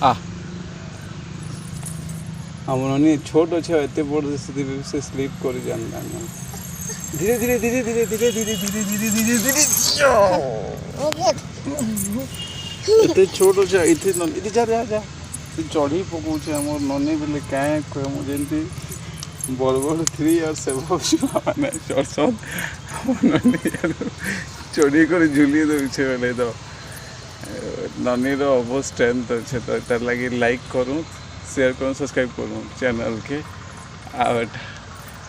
आ हमनी छोट अच्छे एत बड़ से स्लीप कर जाना धीरे धीरे धीरे धीरे धीरे धीरे धीरे धीरे धीरे धीरे एत छोट अच्छे इथे इथे जा जा जा चढ़ी पकाऊे आम ननी बेले क्या कह मुझे बड़ बड़ 3 years मैंने चढ़सन चढ़ी कर झुली दौचे बेले तो ननीर बहुत स्ट्रेंथ अच्छे तो तार लगे लाइक करूँ शेयर करूँ सब्सक्राइब करूँ चैनल के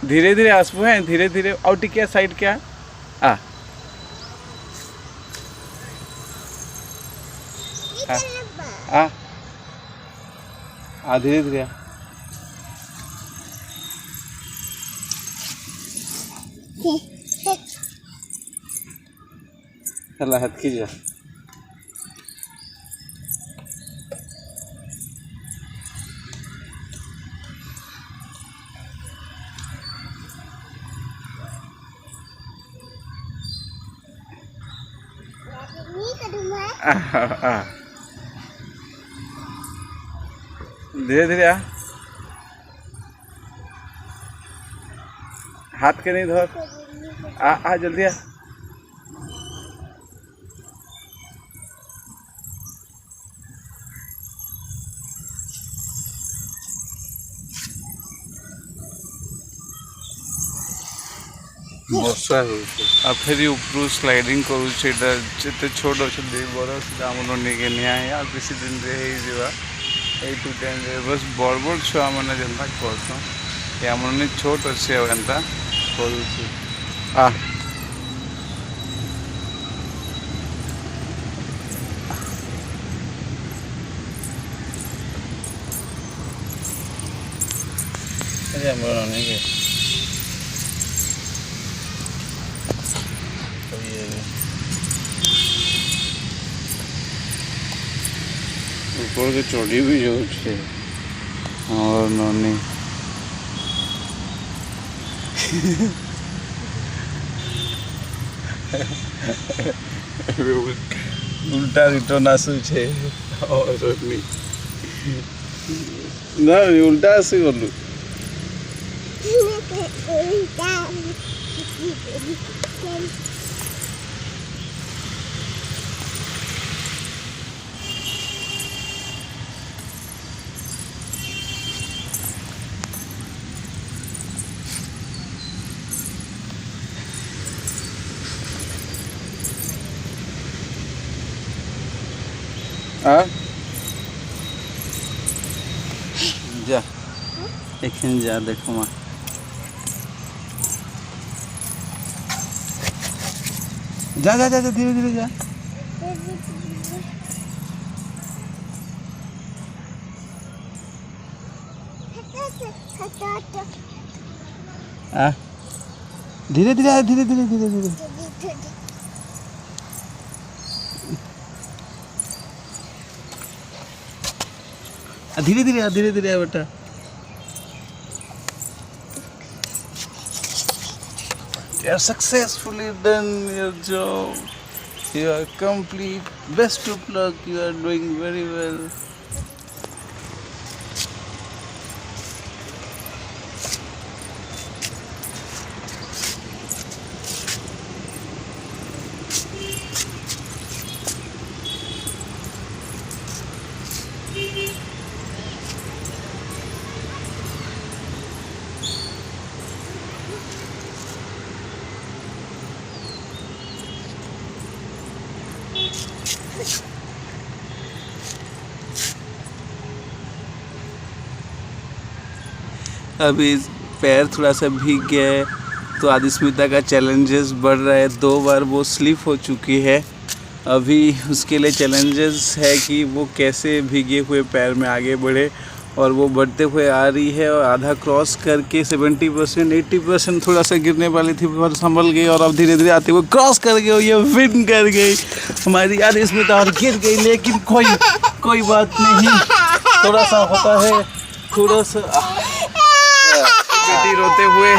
धीरे धीरे आसबू हैं धीरे धीरे और टिके साइड क्या धीरे धीरे चला हाथ कीजिए धीरे धीरे हाथ के नहीं धर जल्दी वर्षा हो फिर ऊपर स्लाइडिंग करुचे छोट अच्छे 2 बरस आम नहीं निया बेसी दिन हो 8 to 10 बस बड़ बड़ छुआ मैंने जेनता करसन आम छोट अच्छे एंता करुचे ऊपर के चढ़ी भी जाऊे और ननी उल्टा रिटर्न आसूचे और ना उल्टा आसी गलु जा एखन जा देखो माँ जा जा जा धीरे धीरे जा धीरे धीरे धीरे धीरे धीरे धीरे धीरे धीरे बेटा you have successfully done your job. You are complete. Best of luck. You are doing very well. अभी पैर थोड़ा सा भीग गया है तो आदिस्मिता का चैलेंजेस बढ़ रहा है। 2 बार वो स्लिप हो चुकी है। अभी उसके लिए चैलेंजेस है कि वो कैसे भीगे हुए पैर में आगे बढ़े और वो बढ़ते हुए आ रही है और आधा क्रॉस करके 70% 80% थोड़ा सा गिरने वाली थी पर संभल गई और अब धीरे धीरे आते हुए क्रॉस कर गई। ये विन कर गई हमारी आदिस्मिता और गिर गई, लेकिन कोई बात नहीं, थोड़ा सा होता है, थोड़ा सा बेटी रोते हुए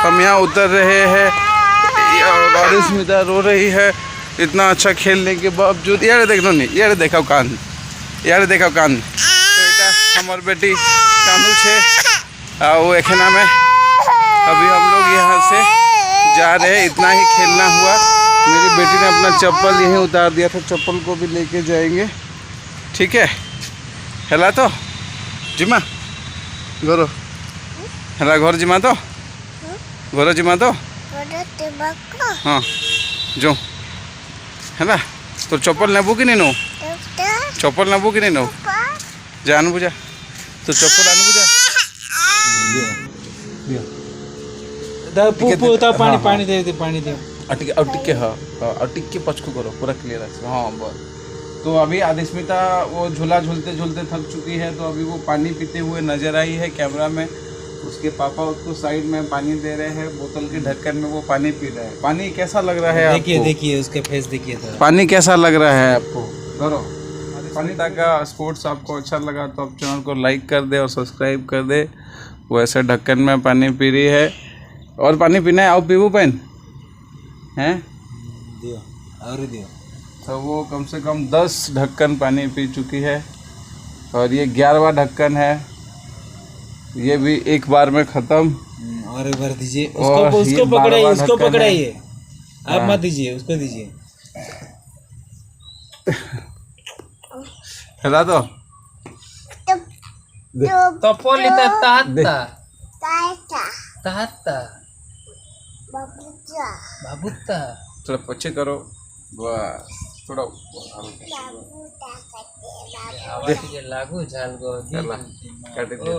हम यहाँ उतर रहे हैं और आदिस्मिता रो रही है इतना अच्छा खेलने के बावजूद। यार देखो नहीं, यार देखो कान यार देखो कान तो এটা हमार बेटी कानू छे वो एखना में अभी हम लोग यहाँ से जा रहे हैं। इतना ही खेलना हुआ। मेरी बेटी ने अपना चप्पल यहीं उतार दिया था, चप्पल को भी लेके जाएंगे। ठीक है हेला तो जिमा घर हेला घर जिमा तो घर जिमा तो हाँ जो है तो चप्पल नेबू कि नहीं नो चप्पल नेबू कि नहीं नो जा आनबू जा तो चप्पल आनबू जा पानी पानी दे पानी दे टिके हाँ टिके पचकू करो पूरा क्लियर है। हाँ बस तो अभी आदिस्मिता वो झूला झूलते झूलते थक चुकी है तो अभी वो पानी पीते हुए नजर आई है कैमरा में। उसके पापा उसको साइड में पानी दे रहे हैं, बोतल के ढक्कन में वो पानी पी रहे हैं। पानी कैसा लग रहा है देखिए आपको? देखिए उसके फेस देखिए तो पानी कैसा लग रहा है आपको? करो पानी का स्पोर्ट्स आपको अच्छा लगा तो आप चैनल को लाइक कर दे और सब्सक्राइब कर दे। वो ऐसे ढक्कन में पानी पी रही है और पानी पीना है। आओ पीबू पेन हैं दियो और दियो। तो वो कम से कम 10 ढक्कन पानी पी चुकी है और ये 11वां ढक्कन है। ये भी एक बार में ख़त्म। और एक बार दीजिए उसको पकड़ाइए उसको पकड़ाइए आप मत दीजिए उसको दीजिए। खिला दो Topolita tahta babuta थोड़ा पीछे करो बस थोड़ा lagu jalgo काट दे।